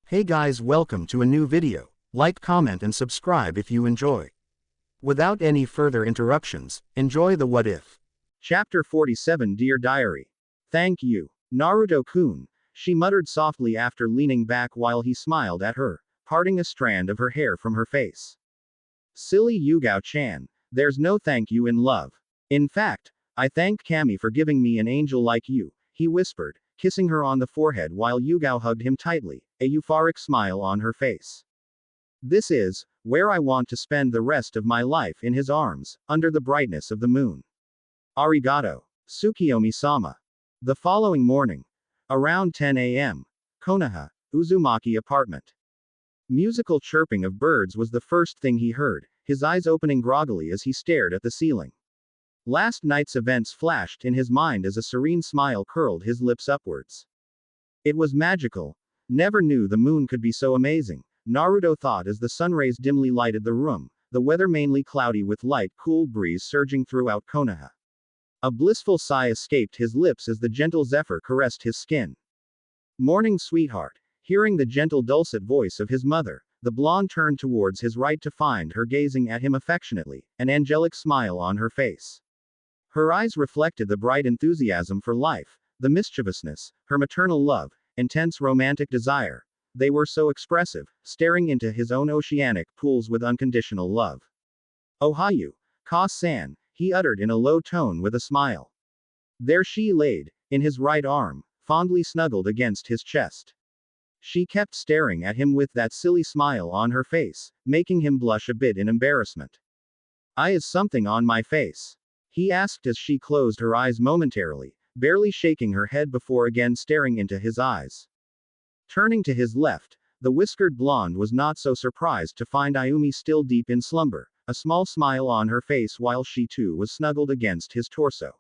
Hey guys, welcome to a new video. Like, comment and subscribe if you enjoy. Without any further interruptions, enjoy the what if. Chapter 47 Dear Diary. Thank you, Naruto-kun, she muttered softly after leaning back while he smiled at her, parting a strand of her hair from her face. Silly Hyuga-chan, there's no thank you in love. In fact, I thanked Kami for giving me an angel like you, he whispered, kissing her on the forehead while Hyuga hugged him tightly, a euphoric smile on her face. This is where I want to spend the rest of my life, in his arms, under the brightness of the moon. Arigato, Tsukiyomi-sama. The following morning, around 10 a.m., Konoha, Uzumaki apartment. Musical chirping of birds was the first thing he heard, his eyes opening groggily as he stared at the ceiling. Last night's events flashed in his mind as a serene smile curled his lips upwards. It was magical. Never knew the moon could be so amazing, Naruto thought as the sunrays dimly lighted the room, the weather mainly cloudy with light cool breeze surging throughout Konoha. A blissful sigh escaped his lips as the gentle zephyr caressed his skin. Morning, sweetheart. Hearing the gentle dulcet voice of his mother, the blonde turned towards his right to find her gazing at him affectionately, an angelic smile on her face. Her eyes reflected the bright enthusiasm for life, the mischievousness, her maternal love, intense romantic desire. They were so expressive, staring into his own oceanic pools with unconditional love. Ohayu, Ka-san, he uttered in a low tone with a smile. There she laid, in his right arm, fondly snuggled against his chest. She kept staring at him with that silly smile on her face, making him blush a bit in embarrassment. Is something on my face?" he asked as she closed her eyes momentarily, barely shaking her head before again staring into his eyes. Turning to his left, the whiskered blonde was not so surprised to find Ayumi still deep in slumber, a small smile on her face while she too was snuggled against his torso.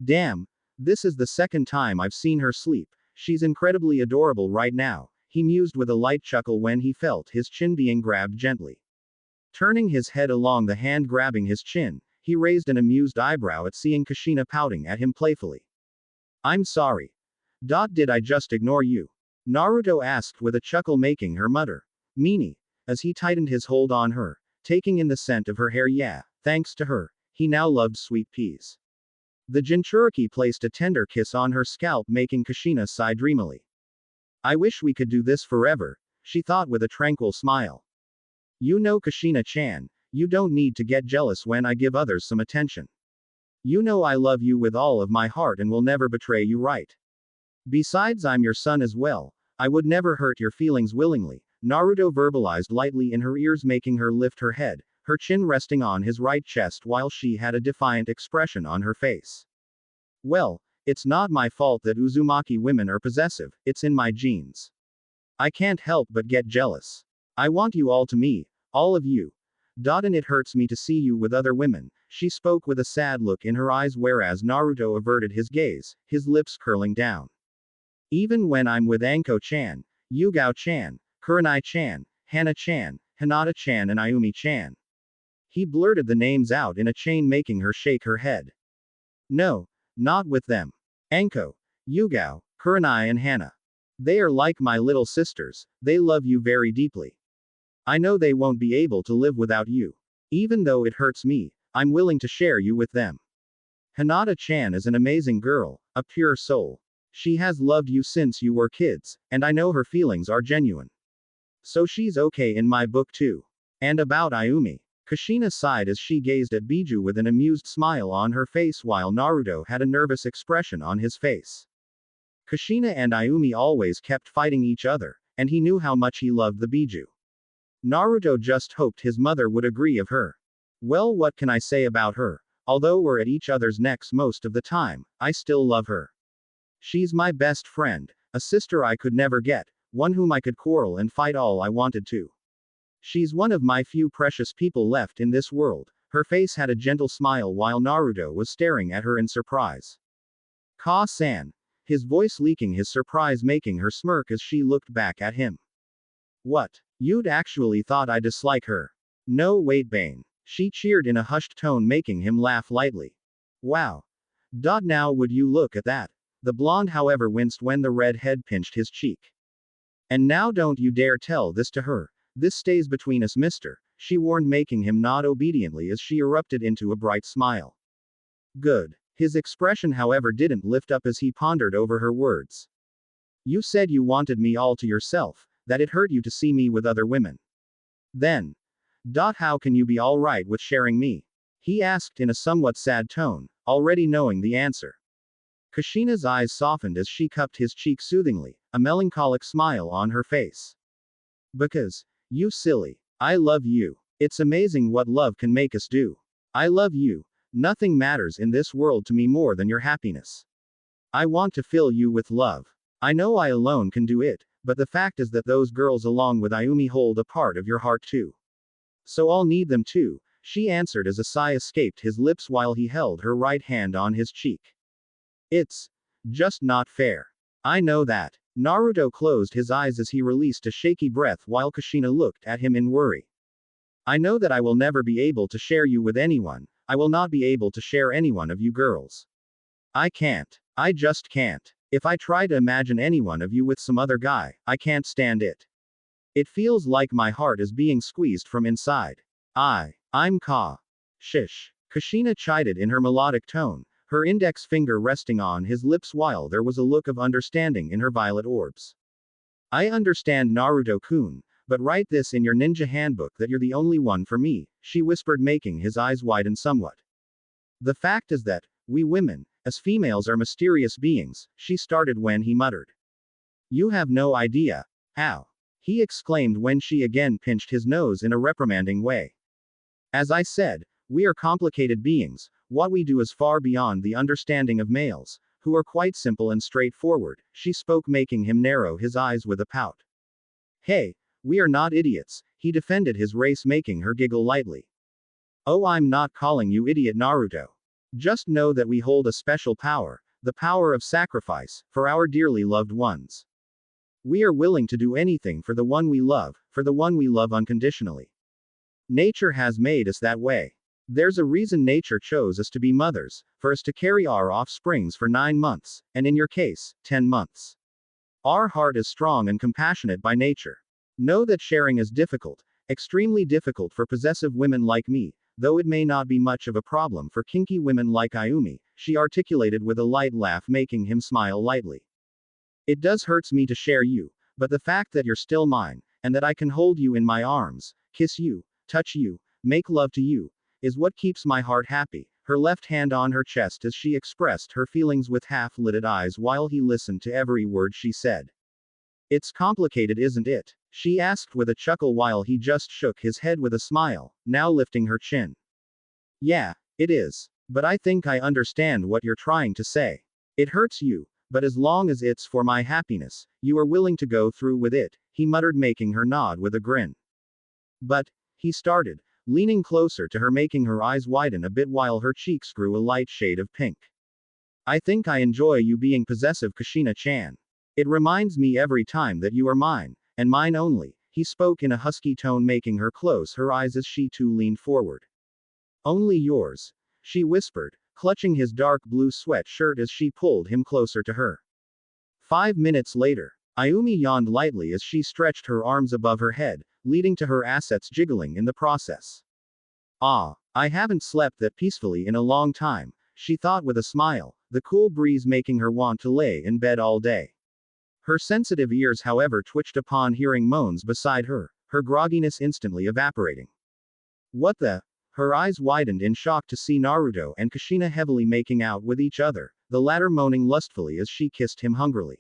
Damn, this is the second time I've seen her sleep, she's incredibly adorable right now, he mused with a light chuckle when he felt his chin being grabbed gently. Turning his head along the hand grabbing his chin, he raised an amused eyebrow at seeing Kushina pouting at him playfully. I'm sorry. Did I just ignore you? Naruto asked with a chuckle making her mutter. Meanie. As he tightened his hold on her, taking in the scent of her hair. Yeah, thanks to her, he now loved sweet peas. The Jinchuriki placed a tender kiss on her scalp making Kushina sigh dreamily. I wish we could do this forever, she thought with a tranquil smile. You know Kushina-chan, you don't need to get jealous when I give others some attention. You know I love you with all of my heart and will never betray you, right? Besides, I'm your son as well, I would never hurt your feelings willingly, Naruto verbalized lightly in her ears making her lift her head, her chin resting on his right chest while she had a defiant expression on her face. Well, it's not my fault that Uzumaki women are possessive, it's in my genes. I can't help but get jealous. I want you all to me, all of you. And it hurts me to see you with other women, she spoke with a sad look in her eyes whereas Naruto averted his gaze, his lips curling down. Even when I'm with Anko-chan, Yugao-chan, Kurenai-chan, Hana-chan, Hinata-chan and Ayumi-chan. He blurted the names out in a chain making her shake her head. No, not with them. Anko, Yugao, Kurenai and Hana. They are like my little sisters, they love you very deeply. I know they won't be able to live without you. Even though it hurts me, I'm willing to share you with them. Hinata-chan is an amazing girl, a pure soul. She has loved you since you were kids, and I know her feelings are genuine. So she's okay in my book too. And about Ayumi. Kushina sighed as she gazed at Biju with an amused smile on her face while Naruto had a nervous expression on his face. Kushina and Ayumi always kept fighting each other, and he knew how much he loved the Biju. Naruto just hoped his mother would agree of her. Well, what can I say about her? Although we're at each other's necks most of the time, I still love her. She's my best friend, a sister I could never get, one whom I could quarrel and fight all I wanted to. She's one of my few precious people left in this world. Her face had a gentle smile while Naruto was staring at her in surprise. Ka-san. His voice leaking his surprise making her smirk as she looked back at him. What? You'd actually thought I dislike her? No, wait, Bane. She cheered in a hushed tone making him laugh lightly. Wow. Now would you look at that? The blonde however winced when the red head pinched his cheek. And now don't you dare tell this to her. This stays between us, mister, she warned, making him nod obediently as she erupted into a bright smile. Good. His expression, however, didn't lift up as he pondered over her words. You said you wanted me all to yourself, that it hurt you to see me with other women. Then, how can you be all right with sharing me? He asked in a somewhat sad tone, already knowing the answer. Kushina's eyes softened as she cupped his cheek soothingly, a melancholic smile on her face. Because, you silly, I love you. It's amazing what love can make us do. I love you. Nothing matters in this world to me more than your happiness. I want to fill you with love. I know I alone can do it, but the fact is that those girls along with Ayumi hold a part of your heart too. So I'll need them too, she answered as a sigh escaped his lips while he held her right hand on his cheek. It's just not fair. I know that. Naruto closed his eyes as he released a shaky breath while Kushina looked at him in worry. I know that I will never be able to share you with anyone. I will not be able to share any one of you girls. I can't. I just can't. If I try to imagine any one of you with some other guy, I can't stand it. It feels like my heart is being squeezed from inside. I'm Shish. Kushina chided in her melodic tone, her index finger resting on his lips while there was a look of understanding in her violet orbs. I understand, Naruto-kun, but write this in your ninja handbook that you're the only one for me, she whispered, making his eyes widen somewhat. The fact is that, we women, as females, are mysterious beings, she started when he muttered. You have no idea. How? He exclaimed when she again pinched his nose in a reprimanding way. As I said, we are complicated beings, what we do is far beyond the understanding of males, who are quite simple and straightforward, she spoke, making him narrow his eyes with a pout. Hey, we are not idiots, he defended his race, making her giggle lightly. Oh, I'm not calling you idiot, Naruto. Just know that we hold a special power, the power of sacrifice, for our dearly loved ones. We are willing to do anything for the one we love unconditionally. Nature has made us that way. There's a reason nature chose us to be mothers, for us to carry our offsprings for 9 months, and in your case, 10 months. Our heart is strong and compassionate by nature. Know that sharing is difficult, extremely difficult for possessive women like me, though it may not be much of a problem for kinky women like Ayumi, she articulated with a light laugh, making him smile lightly. It does hurts me to share you, but the fact that you're still mine, and that I can hold you in my arms, kiss you, touch you, make love to you, is what keeps my heart happy, her left hand on her chest as she expressed her feelings with half-lidded eyes while he listened to every word she said. It's complicated, isn't it? She asked with a chuckle while he just shook his head with a smile, now lifting her chin. Yeah, it is. But I think I understand what you're trying to say. It hurts you, but as long as it's for my happiness, you are willing to go through with it, he muttered, making her nod with a grin. But, he started, leaning closer to her, making her eyes widen a bit while her cheeks grew a light shade of pink. I think I enjoy you being possessive, Kushina-chan. It reminds me every time that you are mine, and mine only, he spoke in a husky tone, making her close her eyes as she too leaned forward. Only yours, she whispered, clutching his dark blue sweatshirt as she pulled him closer to her. 5 minutes later, Ayumi yawned lightly as she stretched her arms above her head, leading to her assets jiggling in the process. I haven't slept that peacefully in a long time, she thought with a smile, the cool breeze making her want to lay in bed all day. Her sensitive ears, however, twitched upon hearing moans beside her, her grogginess instantly evaporating. What the? Her eyes widened in shock to see Naruto and Kushina heavily making out with each other, the latter moaning lustfully as she kissed him hungrily.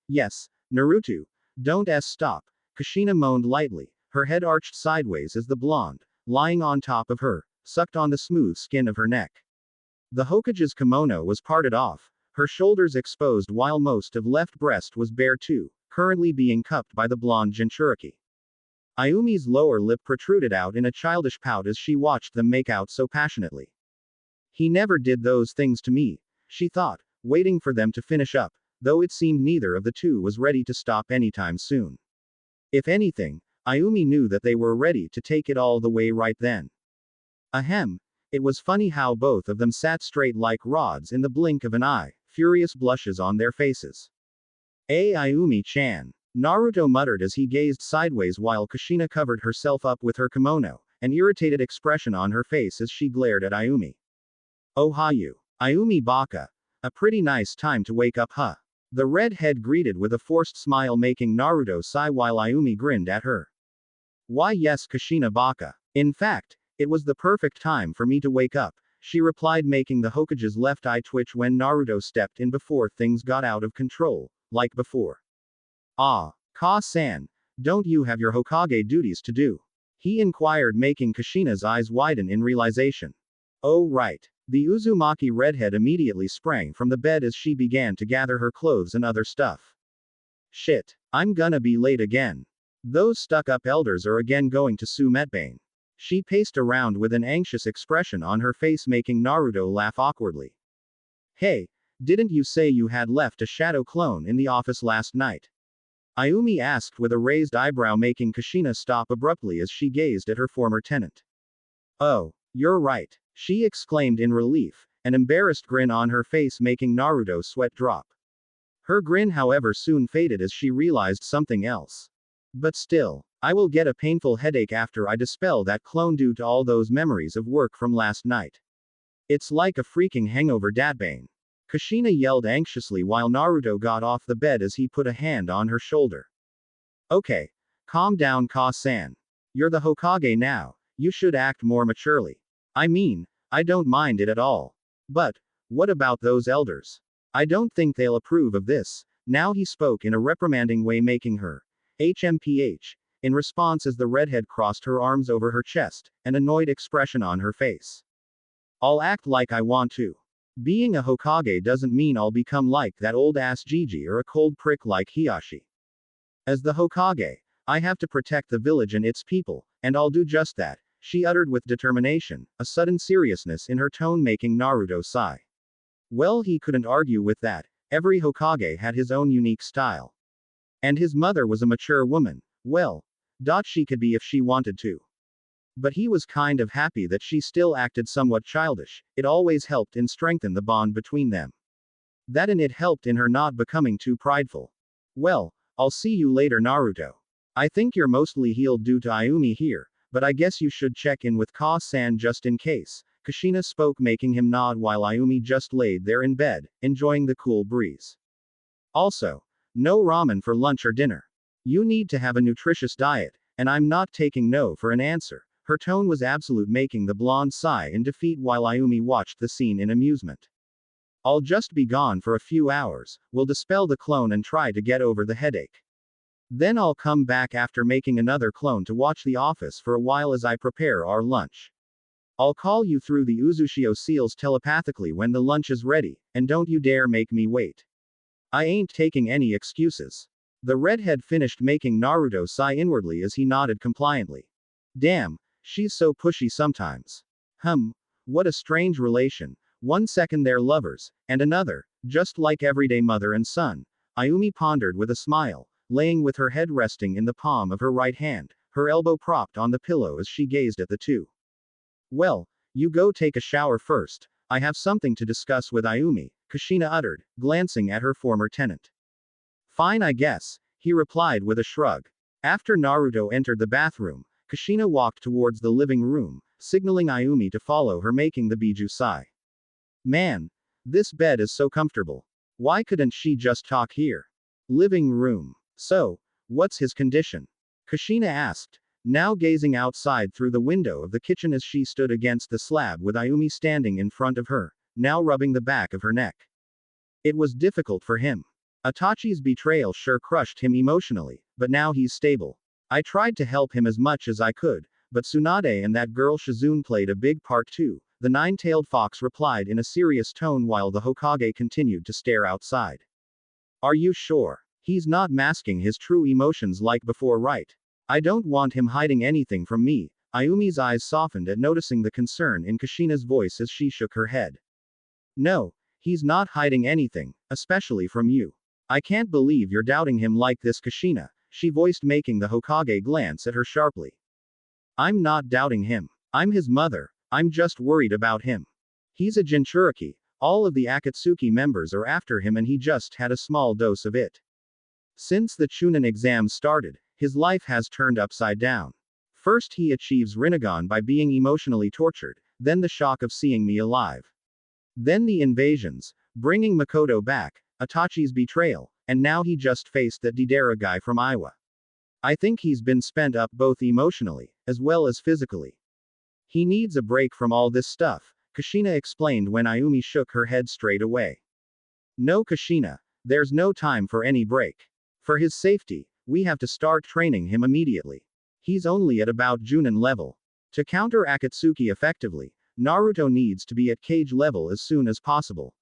Yes, Naruto, don't stop, Kushina moaned lightly, her head arched sideways as the blonde, lying on top of her, sucked on the smooth skin of her neck. The Hokage's kimono was parted off, her shoulders exposed while most of left breast was bare too, currently being cupped by the blonde Jinchuriki. Ayumi's lower lip protruded out in a childish pout as she watched them make out so passionately. He never did those things to me, she thought, waiting for them to finish up, though it seemed neither of the two was ready to stop anytime soon. If anything, Ayumi knew that they were ready to take it all the way right then. Ahem. It was funny how both of them sat straight like rods in the blink of an eye, furious blushes on their faces. Ayumi-chan. Naruto muttered as he gazed sideways while Kushina covered herself up with her kimono, an irritated expression on her face as she glared at Ayumi. Oh Ayumi baka. A pretty nice time to wake up huh? The redhead greeted with a forced smile making Naruto sigh while Ayumi grinned at her. Why yes Kushina baka. In fact, it was the perfect time for me to wake up, she replied making the Hokage's left eye twitch when Naruto stepped in before things got out of control, like before. Ah, Ka-san, don't you have your Hokage duties to do? He inquired making Kushina's eyes widen in realization. Oh right. The Uzumaki redhead immediately sprang from the bed as she began to gather her clothes and other stuff. Shit, I'm gonna be late again. Those stuck-up elders are again going to sue Metbane. She paced around with an anxious expression on her face making Naruto laugh awkwardly. Hey, didn't you say you had left a shadow clone in the office last night? Ayumi asked with a raised eyebrow making Kushina stop abruptly as she gazed at her former tenant. Oh, you're right, she exclaimed in relief, an embarrassed grin on her face making Naruto sweat drop. Her grin however soon faded as she realized something else. But still, I will get a painful headache after I dispel that clone due to all those memories of work from last night. It's like a freaking hangover datbane. Kushina yelled anxiously while Naruto got off the bed as he put a hand on her shoulder. Okay. Calm down Ka-san. You're the Hokage now, you should act more maturely. I mean, I don't mind it at all. But, what about those elders? I don't think they'll approve of this. Now he spoke in a reprimanding way making her HMPH, in response as the redhead crossed her arms over her chest, an annoyed expression on her face. I'll act like I want to. Being a Hokage doesn't mean I'll become like that old ass Gigi or a cold prick like Hiyashi. As the Hokage, I have to protect the village and its people, and I'll do just that, she uttered with determination, a sudden seriousness in her tone making Naruto sigh. Well, he couldn't argue with that. Every Hokage had his own unique style. And his mother was a mature woman. Well, she could be if she wanted to. But he was kind of happy that she still acted somewhat childish, it always helped and strengthened the bond between them. That and it helped in her not becoming too prideful. Well, I'll see you later Naruto. I think you're mostly healed due to Ayumi here, but I guess you should check in with Ka-san just in case, Kushina spoke making him nod while Ayumi just laid there in bed, enjoying the cool breeze. Also, no ramen for lunch or dinner. You need to have a nutritious diet, and I'm not taking no for an answer. Her tone was absolute making the blonde sigh in defeat while Ayumi watched the scene in amusement. I'll just be gone for a few hours, we'll dispel the clone and try to get over the headache. Then I'll come back after making another clone to watch the office for a while as I prepare our lunch. I'll call you through the Uzushio seals telepathically when the lunch is ready, and don't you dare make me wait. I ain't taking any excuses. The redhead finished making Naruto sigh inwardly as he nodded compliantly. Damn, she's so pushy sometimes. What a strange relation. One second they're lovers, and another, just like everyday mother and son. Ayumi pondered with a smile, laying with her head resting in the palm of her right hand, her elbow propped on the pillow as she gazed at the two. Well, you go take a shower first, I have something to discuss with Ayumi, Kushina uttered, glancing at her former tenant. Fine I guess, he replied with a shrug. After Naruto entered the bathroom, Kushina walked towards the living room, signaling Ayumi to follow her making the Biju sigh. Man, this bed is so comfortable. Why couldn't she just talk here? Living room. So, what's his condition? Kushina asked, now gazing outside through the window of the kitchen as she stood against the slab with Ayumi standing in front of her, now rubbing the back of her neck. It was difficult for him. Itachi's betrayal sure crushed him emotionally, but now he's stable. I tried to help him as much as I could, but Tsunade and that girl Shizune played a big part too, the nine-tailed fox replied in a serious tone while the Hokage continued to stare outside. Are you sure? He's not masking his true emotions like before, right? I don't want him hiding anything from me. Ayumi's eyes softened at noticing the concern in Kushina's voice as she shook her head. No, he's not hiding anything, especially from you. I can't believe you're doubting him like this Kushina, she voiced making the Hokage glance at her sharply. I'm not doubting him. I'm his mother, I'm just worried about him. He's a Jinchuriki, all of the Akatsuki members are after him and he just had a small dose of it. Since the Chunin exam started, his life has turned upside down. First he achieves rinnegan by being emotionally tortured, then the shock of seeing me alive. Then the invasions, bringing Makoto back, Itachi's betrayal, and now he just faced that Deidara guy from Iowa. I think he's been spent up both emotionally, as well as physically. He needs a break from all this stuff, Kushina explained when Ayumi shook her head straight away. No Kushina, there's no time for any break. For his safety, we have to start training him immediately. He's only at about Junin level. To counter Akatsuki effectively, Naruto needs to be at Kage level as soon as possible.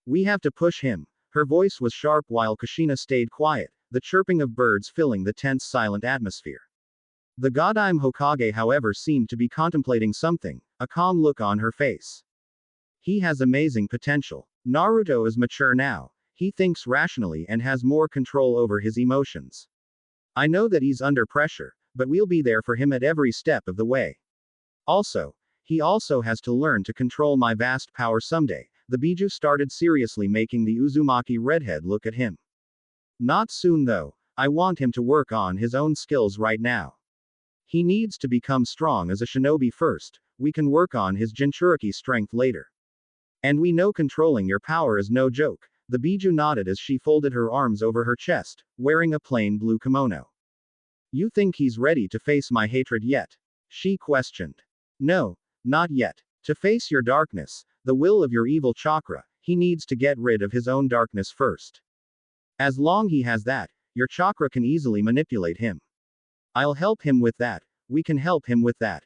We have to push him. Her voice was sharp while Kushina stayed quiet, the chirping of birds filling the tense silent atmosphere. The Godime Hokage however seemed to be contemplating something, a calm look on her face. He has amazing potential. Naruto is mature now, he thinks rationally and has more control over his emotions. I know that he's under pressure, but we'll be there for him at every step of the way. Also, he also has to learn to control my vast power someday. The Biju started seriously making the Uzumaki redhead look at him. Not soon though, I want him to work on his own skills right now. He needs to become strong as a shinobi first, we can work on his Jinchuriki strength later. And we know controlling your power is no joke, the Biju nodded as she folded her arms over her chest, wearing a plain blue kimono. You think he's ready to face my hatred yet? She questioned. No, not yet. To face your darkness, the will of your evil chakra, he needs to get rid of his own darkness first. As long he has that, your chakra can easily manipulate him. I'll help him with that, we can help him with that.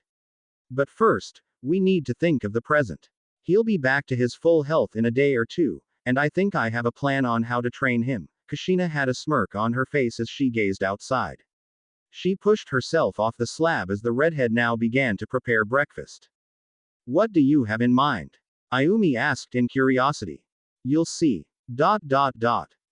But first, we need to think of the present. He'll be back to his full health in a day or two, and I think I have a plan on how to train him. Kushina had a smirk on her face as she gazed outside. She pushed herself off the slab as the redhead now began to prepare breakfast. What do you have in mind? Ayumi asked in curiosity. You'll see.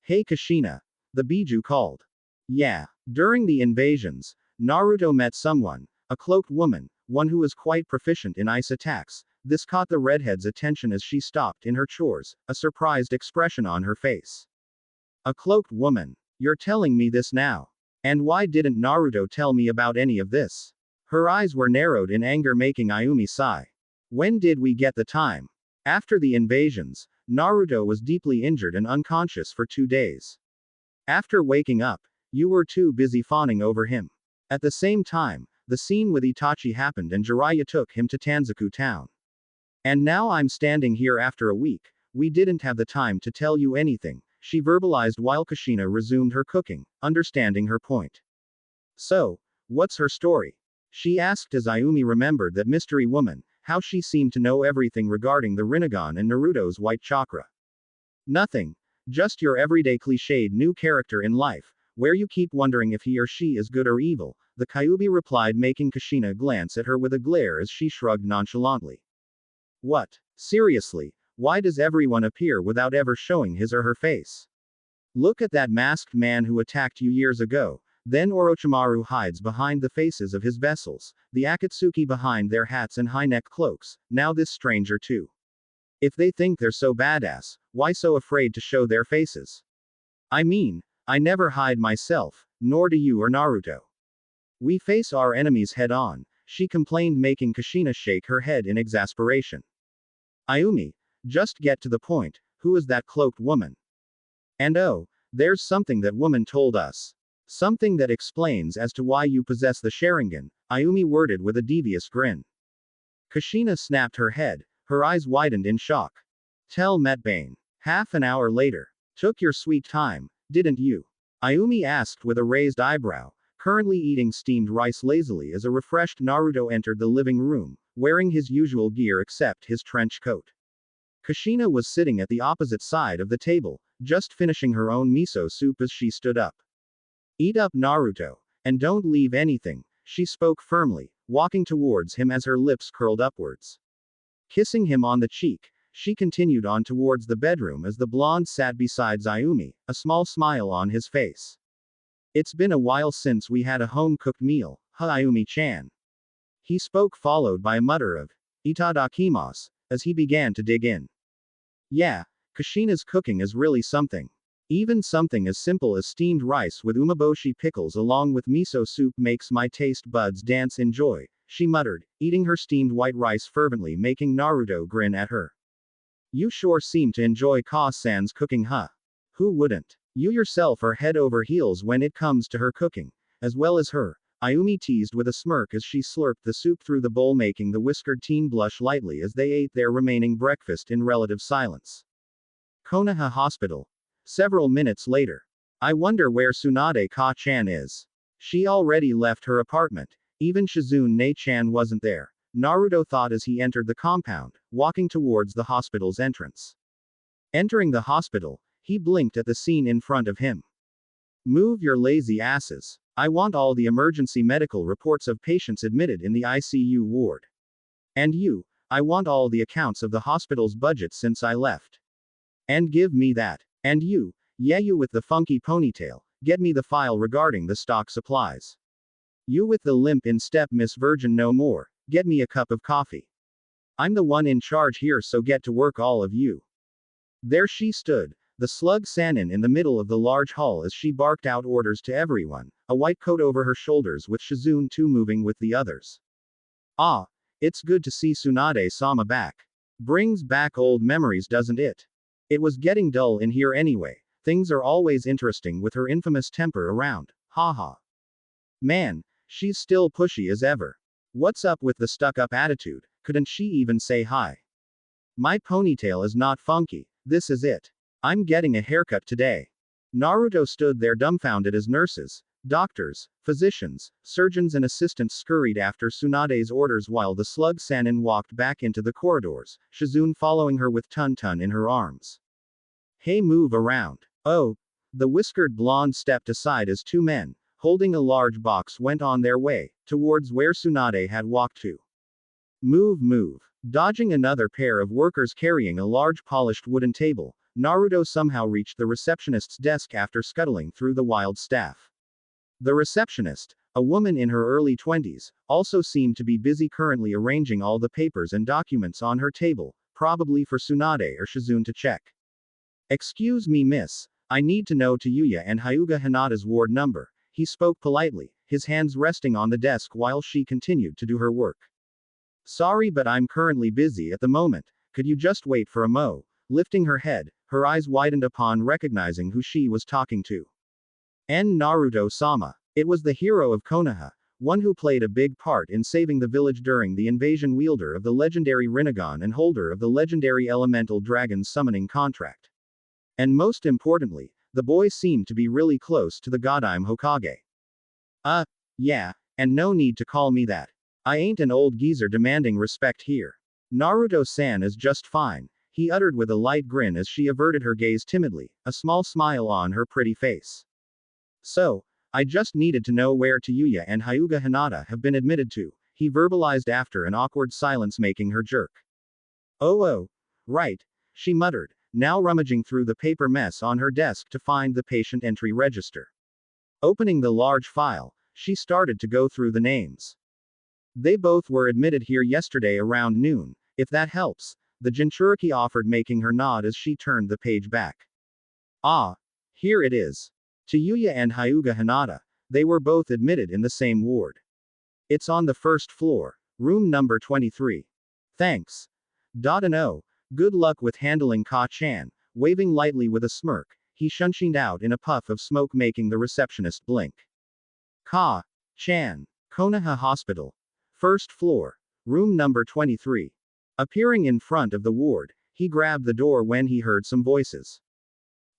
Hey Kushina. The Biju called. Yeah. During the invasions, Naruto met someone, a cloaked woman, one who was quite proficient in ice attacks. This caught the redhead's attention as she stopped in her chores, a surprised expression on her face. A cloaked woman. You're telling me this now. And why didn't Naruto tell me about any of this? Her eyes were narrowed in anger, making Ayumi sigh. When did we get the time? After the invasions, Naruto was deeply injured and unconscious for 2 days. After waking up, you were too busy fawning over him. At the same time, the scene with Itachi happened and Jiraiya took him to Tanzaku town. And now I'm standing here after a week, we didn't have the time to tell you anything, she verbalized while Kushina resumed her cooking, understanding her point. So, what's her story? She asked as Ayumi remembered that mystery woman, how she seemed to know everything regarding the rinnegan and Naruto's white chakra. Nothing. Just your everyday cliched new character in life, where you keep wondering if he or she is good or evil, the Kyuubi replied, making Kushina glance at her with a glare as she shrugged nonchalantly. What? Seriously, why does everyone appear without ever showing his or her face? Look at that masked man who attacked you years ago. Then Orochimaru hides behind the faces of his vessels, the Akatsuki behind their hats and high-neck cloaks, now this stranger too. If they think they're so badass, why so afraid to show their faces? I mean, I never hide myself, nor do you or Naruto. We face our enemies head-on, she complained, making Kushina shake her head in exasperation. Ayumi, just get to the point, who is that cloaked woman? And oh, there's something that woman told us. Something that explains as to why you possess the Sharingan, Ayumi worded with a devious grin. Kushina snapped her head, her eyes widened in shock. Tell Metbane. Half an hour later. Took your sweet time, didn't you? Ayumi asked with a raised eyebrow, currently eating steamed rice lazily as a refreshed Naruto entered the living room, wearing his usual gear except his trench coat. Kushina was sitting at the opposite side of the table, just finishing her own miso soup as she stood up. Eat up, Naruto, and don't leave anything, she spoke firmly, walking towards him as her lips curled upwards. Kissing him on the cheek, she continued on towards the bedroom as the blonde sat beside Ayumi, a small smile on his face. It's been a while since we had a home-cooked meal, Ayumi-chan. He spoke, followed by a mutter of itadakimasu, as he began to dig in. Yeah, Kushina's cooking is really something. Even something as simple as steamed rice with umeboshi pickles along with miso soup makes my taste buds dance in joy, she muttered, eating her steamed white rice fervently, making Naruto grin at her. You sure seem to enjoy Ka-san's cooking, huh? Who wouldn't? You yourself are head over heels when it comes to her cooking, as well as her. Ayumi teased with a smirk as she slurped the soup through the bowl, making the whiskered teen blush lightly as they ate their remaining breakfast in relative silence. Konoha Hospital. Several minutes later. I wonder where Tsunade Ka-chan is. She already left her apartment. Even Shizune-chan wasn't there, Naruto thought as he entered the compound, walking towards the hospital's entrance. Entering the hospital, he blinked at the scene in front of him. Move your lazy asses. I want all the emergency medical reports of patients admitted in the ICU ward. And you, I want all the accounts of the hospital's budget since I left. And give me that. And you, yeah, you with the funky ponytail, get me the file regarding the stock supplies. You with the limp in step, Miss Virgin no more, get me a cup of coffee. I'm the one in charge here, so get to work, all of you. There she stood, the slug Sanin in the middle of the large hall as she barked out orders to everyone, a white coat over her shoulders with Shizune too moving with the others. Ah, it's good to see Tsunade-sama back. Brings back old memories, doesn't it? It was getting dull in here anyway. Things are always interesting with her infamous temper around. Haha. Man, she's still pushy as ever. What's up with the stuck-up attitude? Couldn't she even say hi? My ponytail is not funky. This is it. I'm getting a haircut today. Naruto stood there dumbfounded as nurses, doctors, physicians, surgeons and assistants scurried after Tsunade's orders while the slug Sanin walked back into the corridors, Shizune following her with Tun-Tun in her arms. Hey, move around. Oh. The whiskered blonde stepped aside as two men, holding a large box, went on their way, towards where Tsunade had walked to. Move. Dodging another pair of workers carrying a large polished wooden table, Naruto somehow reached the receptionist's desk after scuttling through the wild staff. The receptionist, a woman in her early 20s, also seemed to be busy currently arranging all the papers and documents on her table, probably for Tsunade or Shizune to check. Excuse me, miss. I need to know Hyuga and Hyuga Hinata's ward number. He spoke politely, his hands resting on the desk while she continued to do her work. Sorry, but I'm currently busy at the moment. Could you just wait for a mo? Lifting her head, her eyes widened upon recognizing who she was talking to. Naruto-sama. It was the hero of Konoha, one who played a big part in saving the village during the invasion, wielder of the legendary rinnegan and holder of the legendary elemental dragon summoning contract. And most importantly, the boy seemed to be really close to the Godime Hokage. Yeah, and no need to call me that. I ain't an old geezer demanding respect here. Naruto-san is just fine, he uttered with a light grin as she averted her gaze timidly, a small smile on her pretty face. So, I just needed to know where Hyuga and Hyuga Hinata have been admitted to, he verbalized after an awkward silence, making her jerk. Oh, right, she muttered, now rummaging through the paper mess on her desk to find the patient entry register. Opening the large file, she started to go through the names. They both were admitted here yesterday around noon, if that helps, the Jinchuriki offered, making her nod as she turned the page back. Ah, here it is. Hyuga and Hyuga Hinata, they were both admitted in the same ward. It's on the first floor, room number 23. Thanks. No. Good luck with handling Ka-chan, waving lightly with a smirk, he shunshined out in a puff of smoke, making the receptionist blink. Ka-chan. Konoha Hospital. First floor. Room number 23. Appearing in front of the ward, he grabbed the door when he heard some voices.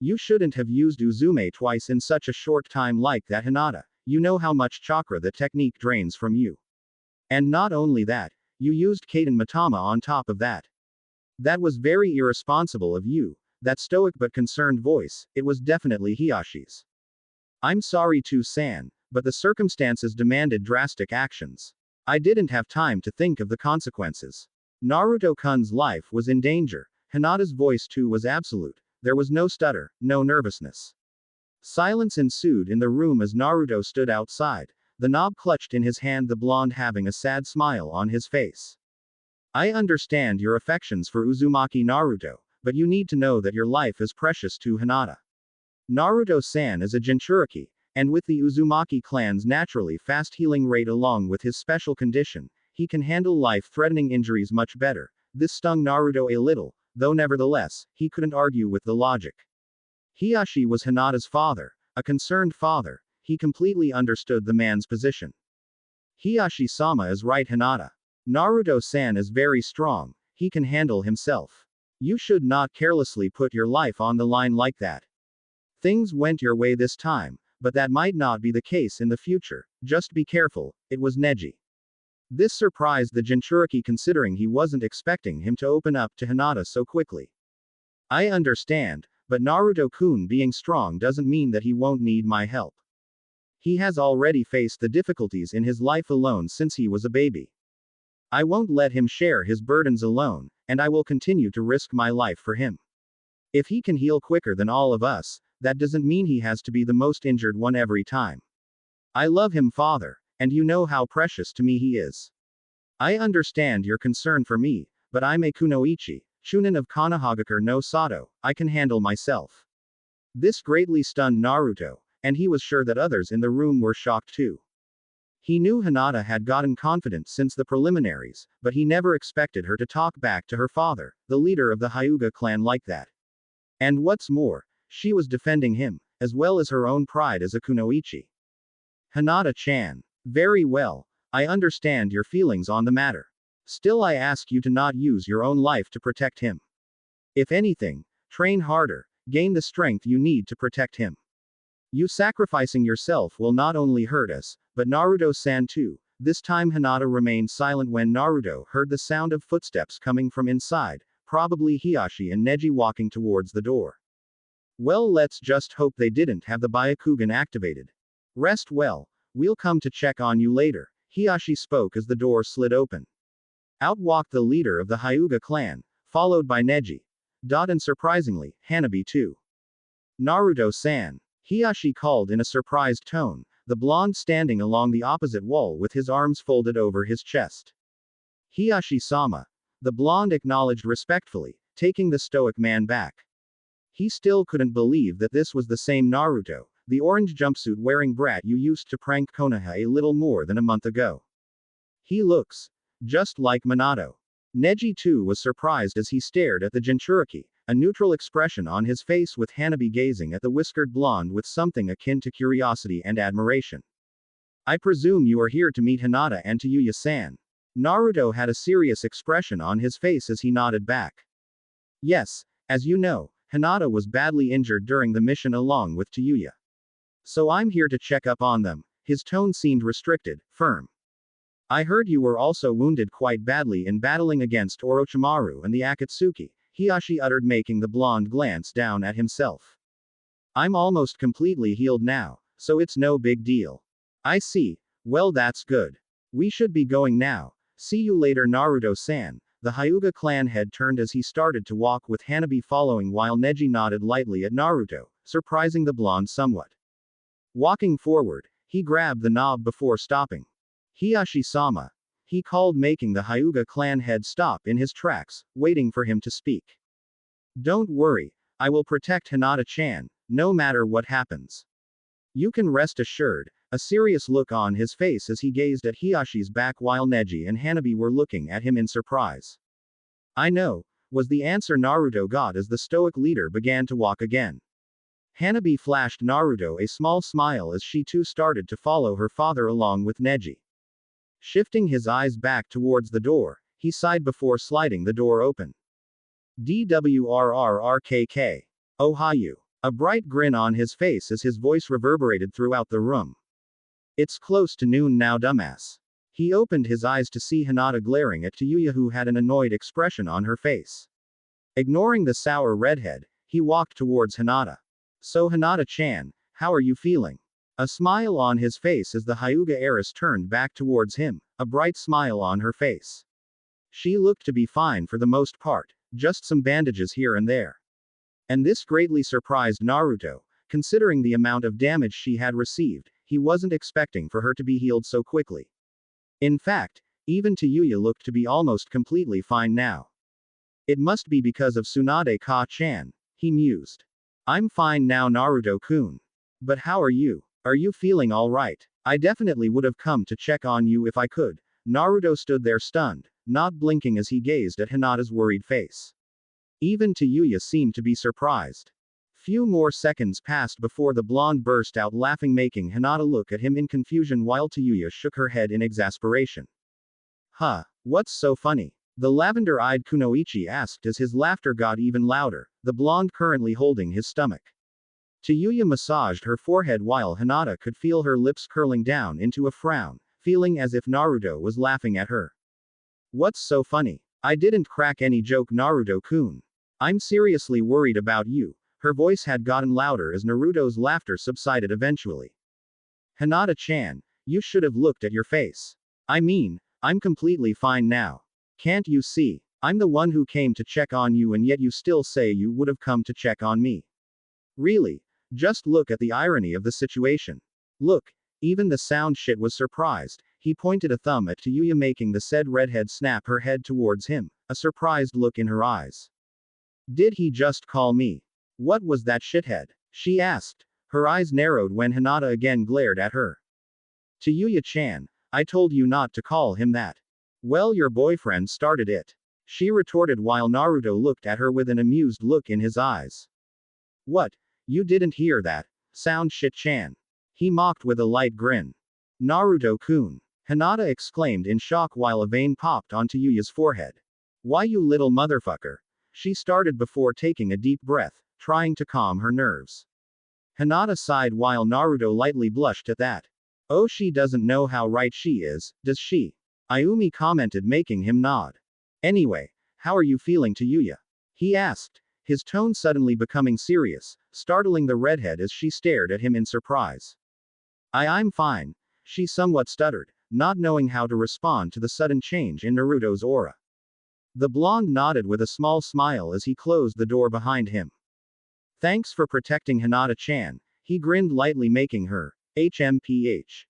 You shouldn't have used Uzume twice in such a short time like that, Hinata. You know how much chakra the technique drains from you. And not only that, you used Kaden Matama on top of that. That was very irresponsible of you. That stoic but concerned voice, it was definitely Hiyashi's. I'm sorry too, San, but the circumstances demanded drastic actions. I didn't have time to think of the consequences. Naruto-kun's life was in danger. Hinata's voice too was absolute. There was no stutter, no nervousness. Silence ensued in the room as Naruto stood outside, the knob clutched in his hand, the blonde having a sad smile on his face. I understand your affections for Uzumaki, Naruto, but you need to know that your life is precious to Hinata. Naruto-san is a Jinchuriki, and with the Uzumaki clan's naturally fast healing rate along with his special condition, he can handle life-threatening injuries much better. This stung Naruto a little, though nevertheless, he couldn't argue with the logic. Hiyashi was Hinata's father, a concerned father. He completely understood the man's position. Hiyashi-sama is right, Hinata. Naruto-san is very strong, he can handle himself. You should not carelessly put your life on the line like that. Things went your way this time, but that might not be the case in the future, just be careful. It was Neji. This surprised the Jinchuriki considering he wasn't expecting him to open up to Hinata so quickly. I understand, but Naruto-kun being strong doesn't mean that he won't need my help. He has already faced the difficulties in his life alone since he was a baby. I won't let him share his burdens alone, and I will continue to risk my life for him. If he can heal quicker than all of us, that doesn't mean he has to be the most injured one every time. I love him, father, and you know how precious to me he is. I understand your concern for me, but I'm a kunoichi, Chunin of Konohagakure no Sato, I can handle myself. This greatly stunned Naruto, and he was sure that others in the room were shocked too. He knew Hinata had gotten confident since the preliminaries, but he never expected her to talk back to her father, the leader of the Hyuga clan, like that. And what's more, she was defending him, as well as her own pride as a kunoichi. Hinata-chan. Very well, I understand your feelings on the matter. Still, I ask you to not use your own life to protect him. If anything, train harder, gain the strength you need to protect him. You sacrificing yourself will not only hurt us, but Naruto-san too. This time Hinata remained silent when Naruto heard the sound of footsteps coming from inside, probably Hiyashi and Neji walking towards the door. Well, let's just hope they didn't have the Byakugan activated. Rest well, we'll come to check on you later, Hiyashi spoke as the door slid open. Out walked the leader of the Hyuga clan, followed by Neji. And surprisingly, Hanabi too. Naruto-san. Hiyashi called in a surprised tone, the blonde standing along the opposite wall with his arms folded over his chest. Hiyashi-sama. The blonde acknowledged respectfully, taking the stoic man back. He still couldn't believe that this was the same Naruto, the orange jumpsuit wearing brat you used to prank Konoha a little more than a month ago. He looks just like Minato. Neji too was surprised as he stared at the Jinchuriki, a neutral expression on his face with Hanabi gazing at the whiskered blonde with something akin to curiosity and admiration. I presume you are here to meet Hinata and Tayuya-san. Naruto had a serious expression on his face as he nodded back. Yes, as you know, Hinata was badly injured during the mission along with Tayuya. So I'm here to check up on them. His tone seemed restricted, firm. I heard you were also wounded quite badly in battling against Orochimaru and the Akatsuki, Hiyashi uttered, making the blonde glance down at himself. I'm almost completely healed now, so it's no big deal. I see. Well, that's good. We should be going now. See you later, Naruto-san. The Hyuga clan head turned as he started to walk with Hanabi following while Neji nodded lightly at Naruto, surprising the blonde somewhat. Walking forward, he grabbed the knob before stopping. Hiyashi-sama. He called, making the Hyuga clan head stop in his tracks, waiting for him to speak. Don't worry, I will protect Hinata-chan, no matter what happens. You can rest assured, a serious look on his face as he gazed at Hiyashi's back while Neji and Hanabi were looking at him in surprise. I know, was the answer Naruto got as the stoic leader began to walk again. Hanabi flashed Naruto a small smile as she too started to follow her father along with Neji. Shifting his eyes back towards the door, he sighed before sliding the door open. DWRRRKK. Ohio. A bright grin on his face as his voice reverberated throughout the room. It's close to noon now, dumbass. He opened his eyes to see Hinata glaring at Tayuya, who had an annoyed expression on her face. Ignoring the sour redhead, he walked towards Hinata. So Hinata-chan, how are you feeling? A smile on his face as the Hyuga heiress turned back towards him, a bright smile on her face. She looked to be fine for the most part, just some bandages here and there. And this greatly surprised Naruto, considering the amount of damage she had received. He wasn't expecting for her to be healed so quickly. In fact, even Tayuya looked to be almost completely fine now. It must be because of Tsunade Ka-chan, he mused. I'm fine now, Naruto-kun. But how are you? Are you feeling alright? I definitely would have come to check on you if I could. Naruto stood there stunned, not blinking as he gazed at Hinata's worried face. Even Hyuga seemed to be surprised. Few more seconds passed before the blonde burst out laughing, making Hinata look at him in confusion while Hyuga shook her head in exasperation. Huh, what's so funny? The lavender-eyed Kunoichi asked as his laughter got even louder, the blonde currently holding his stomach. Hyuga massaged her forehead while Hinata could feel her lips curling down into a frown, feeling as if Naruto was laughing at her. What's so funny? I didn't crack any joke, Naruto-kun. I'm seriously worried about you. Her voice had gotten louder as Naruto's laughter subsided eventually. Hinata-chan, you should have looked at your face. I mean, I'm completely fine now. Can't you see? I'm the one who came to check on you, and yet you still say you would have come to check on me. Really? Just look at the irony of the situation. Look, even the sound shit was surprised. He pointed a thumb at Hyuga, making the said redhead snap her head towards him, a surprised look in her eyes. Did he just call me? What was that shithead? She asked. Her eyes narrowed when Hinata again glared at her. Hyuga-chan, I told you not to call him that. Well, your boyfriend started it. She retorted while Naruto looked at her with an amused look in his eyes. What? You didn't hear that? Sound shit-chan. He mocked with a light grin. Naruto-kun. Hinata exclaimed in shock while a vein popped onto Hyuga's forehead. Why, you little motherfucker? She started before taking a deep breath, trying to calm her nerves. Hinata sighed while Naruto lightly blushed at that. Oh, she doesn't know how right she is, does she? Ayumi commented, making him nod. Anyway, how are you feeling, Hyuga? He asked, his tone suddenly becoming serious, startling the redhead as she stared at him in surprise. I'm fine. She somewhat stuttered, not knowing how to respond to the sudden change in Naruto's aura. The blonde nodded with a small smile as he closed the door behind him. Thanks for protecting Hinata-chan, he grinned lightly, making her HMPH.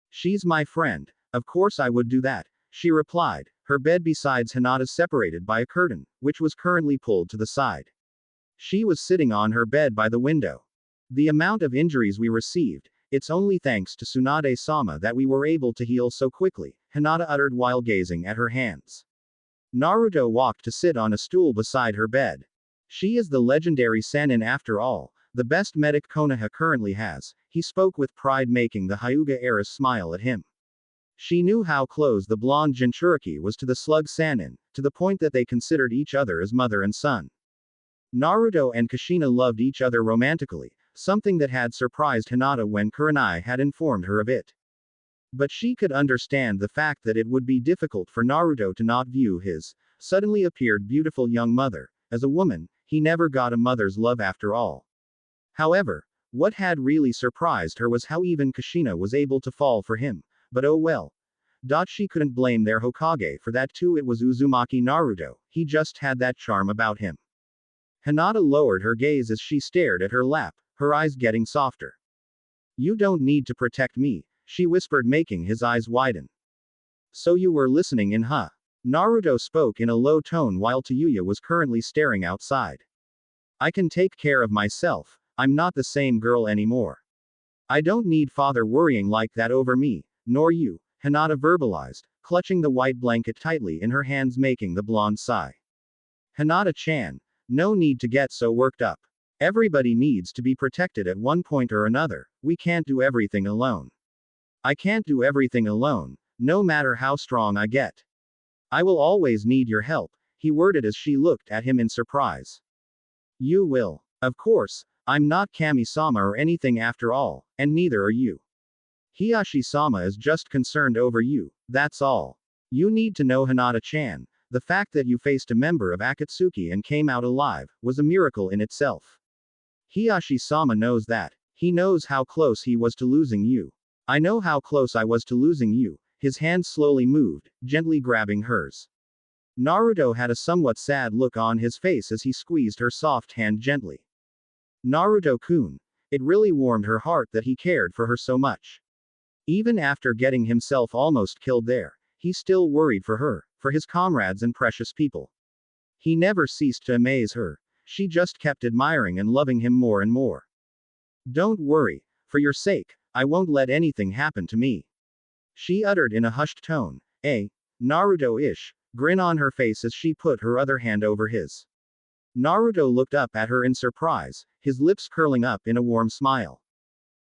She's my friend. Of course I would do that, she replied, her bed besides Hinata's separated by a curtain, which was currently pulled to the side. She was sitting on her bed by the window. The amount of injuries we received, it's only thanks to Tsunade-sama that we were able to heal so quickly, Hinata uttered while gazing at her hands. Naruto walked to sit on a stool beside her bed. She is the legendary Sannin after all, the best medic Konoha currently has, he spoke with pride, making the Hyuga heiress smile at him. She knew how close the blonde Jinchuriki was to the slug Sannin, to the point that they considered each other as mother and son. Naruto and Kushina loved each other romantically, something that had surprised Hinata when Kurenai had informed her of it. But she could understand the fact that it would be difficult for Naruto to not view his suddenly appeared beautiful young mother as a woman. He never got a mother's love after all. However, what had really surprised her was how even Kushina was able to fall for him. But oh well. She couldn't blame their Hokage for that too. It was Uzumaki Naruto, he just had that charm about him. Hinata lowered her gaze as she stared at her lap, her eyes getting softer. You don't need to protect me, she whispered, making his eyes widen. So you were listening in, huh? Naruto spoke in a low tone while Hyuga was currently staring outside. I can take care of myself, I'm not the same girl anymore. I don't need father worrying like that over me, nor you, Hinata verbalized, clutching the white blanket tightly in her hands, making the blonde sigh. Hinata-chan, no need to get so worked up. Everybody needs to be protected at one point or another, we can't do everything alone. I can't do everything alone, no matter how strong I get. I will always need your help, he worded as she looked at him in surprise. You will. Of course, I'm not Kami-sama or anything after all, and neither are you. Hiyashi-sama is just concerned over you, that's all. You need to know, Hinata-chan, the fact that you faced a member of Akatsuki and came out alive, was a miracle in itself. Hiyashi-sama knows that. He knows how close he was to losing you. I know how close I was to losing you. His hand slowly moved, gently grabbing hers. Naruto had a somewhat sad look on his face as he squeezed her soft hand gently. Naruto-kun. It really warmed her heart that he cared for her so much. Even after getting himself almost killed there, he still worried for her, for his comrades and precious people. He never ceased to amaze her. She just kept admiring and loving him more and more. Don't worry, for your sake, I won't let anything happen to me. She uttered in a hushed tone, a Naruto-ish grin on her face as she put her other hand over his. Naruto looked up at her in surprise, his lips curling up in a warm smile.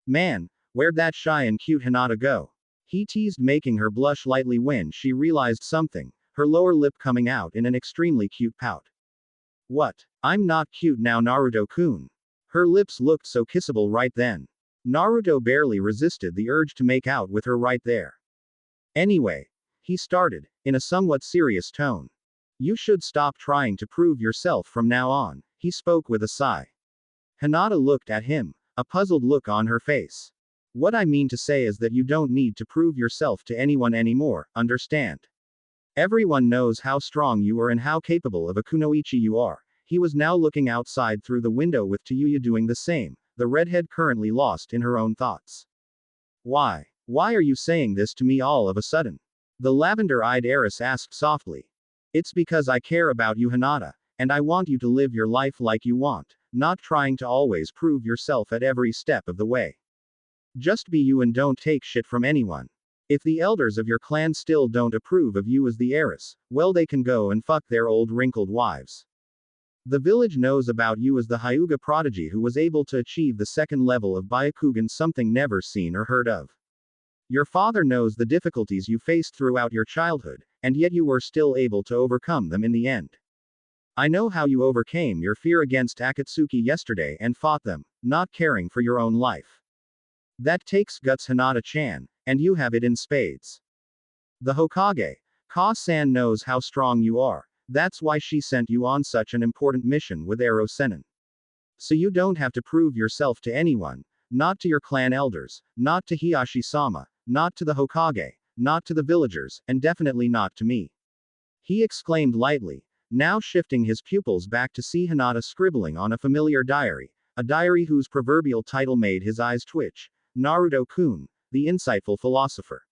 Man, where'd that shy and cute Hinata go? He teased, making her blush lightly when she realized something, her lower lip coming out in an extremely cute pout. What? I'm not cute now, Naruto-kun. Her lips looked so kissable right then. Naruto barely resisted the urge to make out with her right there. Anyway, he started, in a somewhat serious tone. You should stop trying to prove yourself from now on, he spoke with a sigh. Hinata looked at him, a puzzled look on her face. What I mean to say is that you don't need to prove yourself to anyone anymore, understand? Everyone knows how strong you are and how capable of a kunoichi you are. He was now looking outside through the window with Hyuga doing the same, the redhead currently lost in her own thoughts. Why are you saying this to me all of a sudden? The lavender-eyed heiress asked softly. It's because I care about you, Hinata, and I want you to live your life like you want, not trying to always prove yourself at every step of the way. Just be you and don't take shit from anyone. If the elders of your clan still don't approve of you as the heiress, well, they can go and fuck their old wrinkled wives. The village knows about you as the Hyuga prodigy who was able to achieve the second level of Byakugan, something never seen or heard of. Your father knows the difficulties you faced throughout your childhood, and yet you were still able to overcome them in the end. I know how you overcame your fear against Akatsuki yesterday and fought them, not caring for your own life. That takes guts, Hinata-chan, and you have it in spades. The Hokage, Ka-san, knows how strong you are. That's why she sent you on such an important mission with Ero Sennin. So you don't have to prove yourself to anyone, not to your clan elders, not to Hiyashi-sama, not to the Hokage, not to the villagers, and definitely not to me. He exclaimed lightly, now shifting his pupils back to see Hinata scribbling on a familiar diary, a diary whose proverbial title made his eyes twitch, Naruto-kun, the insightful philosopher.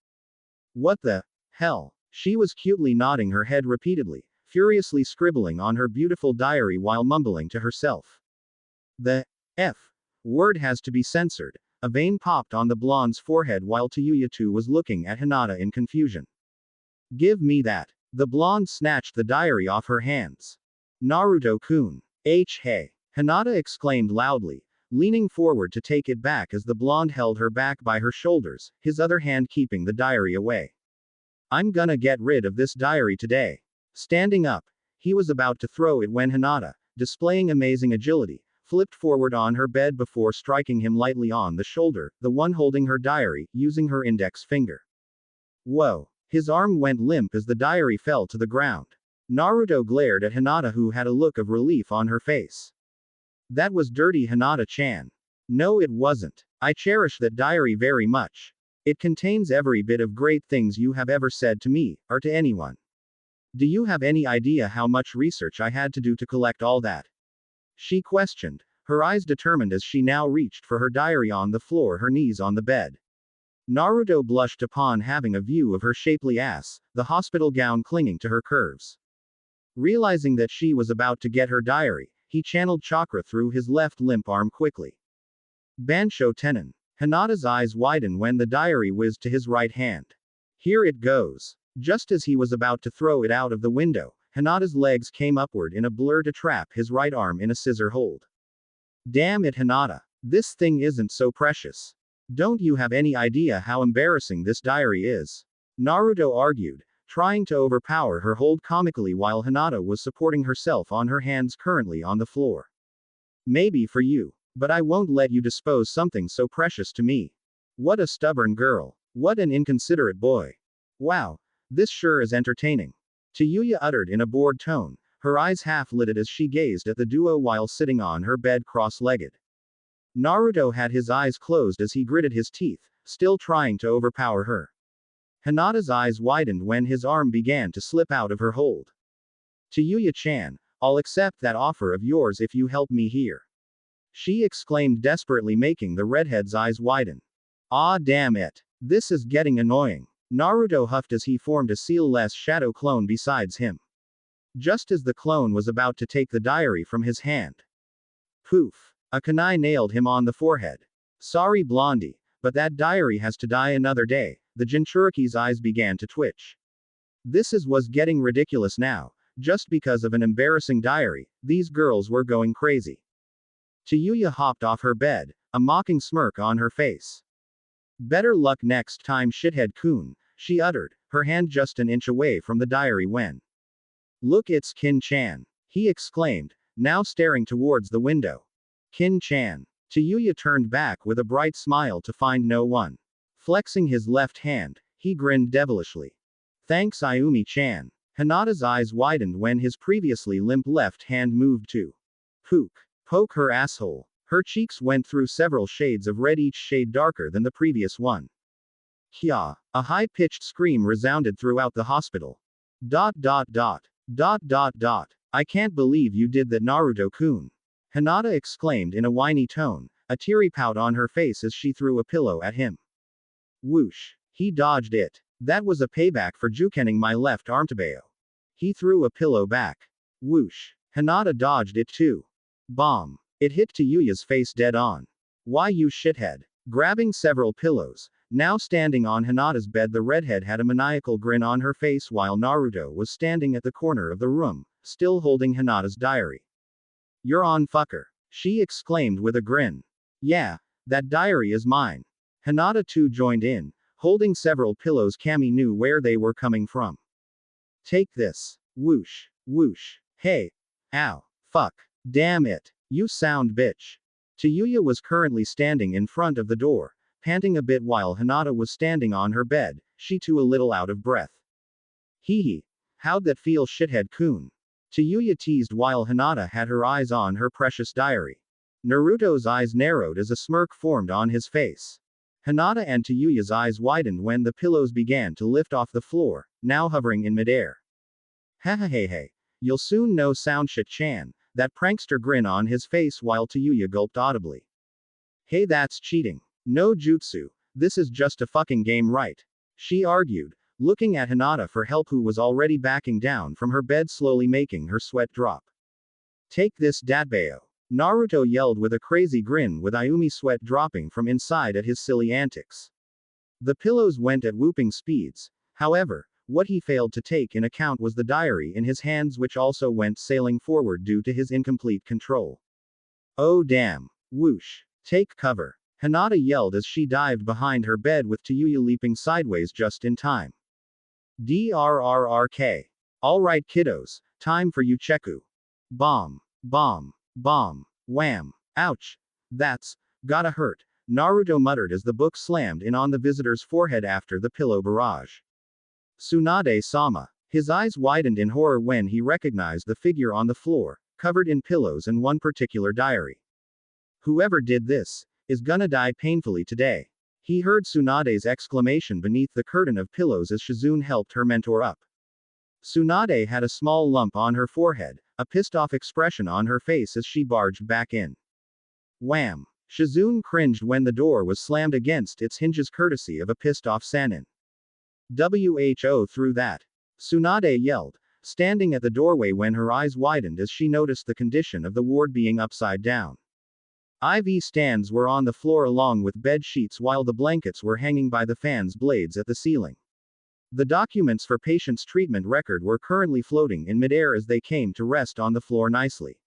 What the hell? She was cutely nodding her head repeatedly, furiously scribbling on her beautiful diary while mumbling to herself. The F word has to be censored. A vein popped on the blonde's forehead while Hyuga too was looking at Hinata in confusion. Give me that. The blonde snatched the diary off her hands. Naruto-kun. Hey. Hinata exclaimed loudly, leaning forward to take it back as the blonde held her back by her shoulders, his other hand keeping the diary away. I'm gonna get rid of this diary today. Standing up, he was about to throw it when Hinata, displaying amazing agility, flipped forward on her bed before striking him lightly on the shoulder, the one holding her diary, using her index finger. Whoa. His arm went limp as the diary fell to the ground. Naruto glared at Hinata, who had a look of relief on her face. That was dirty, Hinata-chan. No, it wasn't. I cherish that diary very much. It contains every bit of great things you have ever said to me, or to anyone. Do you have any idea how much research I had to do to collect all that? She questioned, her eyes determined as she now reached for her diary on the floor, her knees on the bed. Naruto blushed upon having a view of her shapely ass, the hospital gown clinging to her curves. Realizing that she was about to get her diary, he channeled chakra through his left limp arm quickly. Bansho Tenon. Hinata's eyes widened when the diary whizzed to his right hand. Here it goes. Just as he was about to throw it out of the window, Hinata's legs came upward in a blur to trap his right arm in a scissor hold. Damn it, Hinata. This thing isn't so precious. Don't you have any idea how embarrassing this diary is? Naruto argued, trying to overpower her hold comically while Hinata was supporting herself on her hands currently on the floor. Maybe for you, but I won't let you dispose something so precious to me. What a stubborn girl. What an inconsiderate boy. Wow. This sure is entertaining. Hyuga uttered in a bored tone, her eyes half-lidded as she gazed at the duo while sitting on her bed cross-legged. Naruto had his eyes closed as he gritted his teeth, still trying to overpower her. Hinata's eyes widened when his arm began to slip out of her hold. Hyuga-chan, I'll accept that offer of yours if you help me here. She exclaimed desperately, making the redhead's eyes widen. Ah, damn it. This is getting annoying. Naruto huffed as he formed a seal-less shadow clone besides him. just as the clone was about to take the diary from his hand. Poof! A kunai nailed him on the forehead. Sorry Blondie, but that diary has to die another day. The Jinchuriki's eyes began to twitch. This was getting ridiculous now. Just because of an embarrassing diary, these girls were going crazy. Hyuga hopped off her bed, a mocking smirk on her face. Better luck next time, shithead-kun, she uttered, her hand just an inch away from the diary when. Look, it's Kin-chan, he exclaimed, now staring towards the window. Kin-chan. Hyuga turned back with a bright smile to find no one. Flexing his left hand, he grinned devilishly. Thanks, Ayumi-chan. Hinata's eyes widened when his previously limp left hand moved to poke her asshole. Her cheeks went through several shades of red, each shade darker than the previous one. Hya! A high-pitched scream resounded throughout the hospital. I can't believe you did that, Naruto-kun. Hinata exclaimed in a whiny tone, a teary pout on her face as she threw a pillow at him. Whoosh! He dodged it. That was a payback for jukening my left arm tabeo. He threw a pillow back. Whoosh! Hinata dodged it too. Bomb! It hit Hyuga's face dead on. Why, you shithead? Grabbing several pillows, now standing on Hinata's bed, the redhead had a maniacal grin on her face while Naruto was standing at the corner of the room, still holding Hinata's diary. You're on, fucker, she exclaimed with a grin. Yeah, that diary is mine. Hinata too joined in, holding several pillows. Kami knew where they were coming from. Take this. Whoosh, whoosh. Hey. Ow. Fuck. Damn it. You sound bitch. Hyuga was currently standing in front of the door, panting a bit while Hinata was standing on her bed, she too a little out of breath. Hee. How'd that feel, shithead-kun? Hyuga teased while Hinata had her eyes on her precious diary. Naruto's eyes narrowed as a smirk formed on his face. Hinata and Hyuga's eyes widened when the pillows began to lift off the floor, now hovering in midair. Hey. You'll soon know, Soundshit-chan. That prankster grin on his face while Hyuga gulped audibly. Hey, that's cheating. No jutsu. This is just a fucking game, right? She argued, looking at Hinata for help, who was already backing down from her bed, slowly making her sweat drop. Take this, Datbeo. Naruto yelled with a crazy grin, with Ayumi sweat dropping from inside at his silly antics. The pillows went at whooping speeds. However, what he failed to take in account was the diary in his hands, which also went sailing forward due to his incomplete control. Oh damn. Whoosh. Take cover. Hinata yelled as she dived behind her bed, with Hyuga leaping sideways just in time. DRRRK. Alright kiddos, time for you cheku. Bomb. Wham. Ouch. That's gotta hurt, Naruto muttered as the book slammed in on the visitor's forehead after the pillow barrage. Tsunade-sama. His eyes widened in horror when he recognized the figure on the floor, covered in pillows and one particular diary. Whoever did this is gonna die painfully today. He heard Tsunade's exclamation beneath the curtain of pillows as Shizune helped her mentor up. Tsunade had a small lump on her forehead, a pissed-off expression on her face as she barged back in. Wham! Shizune cringed when the door was slammed against its hinges, courtesy of a pissed-off Sannin. Who through that? Tsunade yelled, standing at the doorway when her eyes widened as she noticed the condition of the ward being upside down. IV stands were on the floor along with bed sheets while the blankets were hanging by the fan's blades at the ceiling. The documents for patient's treatment record were currently floating in midair as they came to rest on the floor nicely.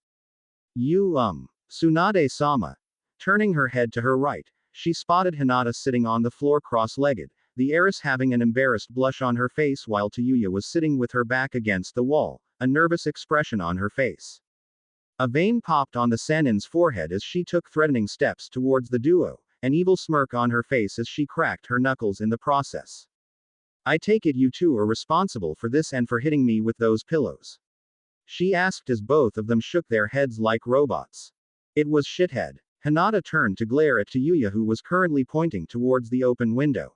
Tsunade-sama. Turning her head to her right, she spotted Hinata sitting on the floor cross-legged, the heiress having an embarrassed blush on her face while Hyuga was sitting with her back against the wall, a nervous expression on her face. A vein popped on the Sannin's forehead as she took threatening steps towards the duo, an evil smirk on her face as she cracked her knuckles in the process. I take it you two are responsible for this and for hitting me with those pillows? She asked as both of them shook their heads like robots. It was shithead. Hinata turned to glare at Hyuga, who was currently pointing towards the open window.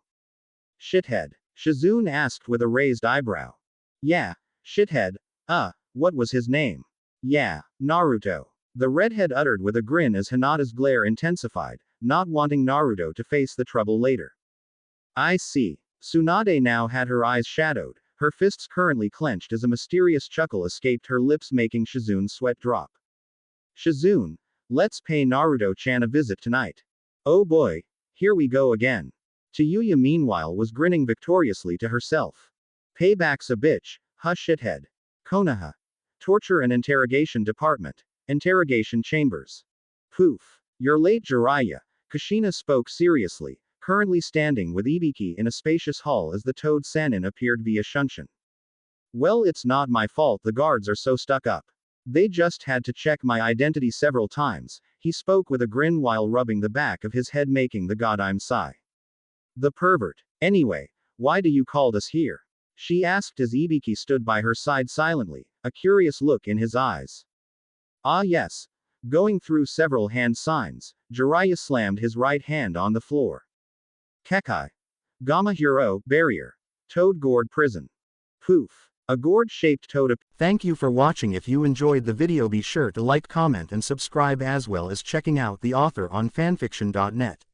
Shithead? Shizune asked with a raised eyebrow. Yeah, shithead. What was his name? Yeah, Naruto. The redhead uttered with a grin as Hinata's glare intensified, not wanting Naruto to face the trouble later. I see. Tsunade now had her eyes shadowed, her fists currently clenched as a mysterious chuckle escaped her lips, making Shizune's sweat drop. Shizune, let's pay Naruto-chan a visit tonight. Oh boy, here we go again. Hyuga meanwhile was grinning victoriously to herself. Payback's a bitch, huh shithead. Konoha. Torture and Interrogation Department. Interrogation Chambers. Poof. You're late, Jiraiya. Kushina spoke seriously, currently standing with Ibiki in a spacious hall as the Toad Sannin appeared via Shunshin. Well, it's not my fault the guards are so stuck up. They just had to check my identity several times, he spoke with a grin while rubbing the back of his head, making the goddamn sigh. The pervert. Anyway, why do you called us here? She asked as Ibiki stood by her side silently, a curious look in his eyes. Ah yes. Going through several hand signs, Jiraiya slammed his right hand on the floor. Kekai. Gamma Hero, barrier. Toad gourd prison. Poof. A gourd-shaped toad. Thank you for watching. If you enjoyed the video, be sure to like, comment and subscribe, as well as checking out the author on fanfiction.net.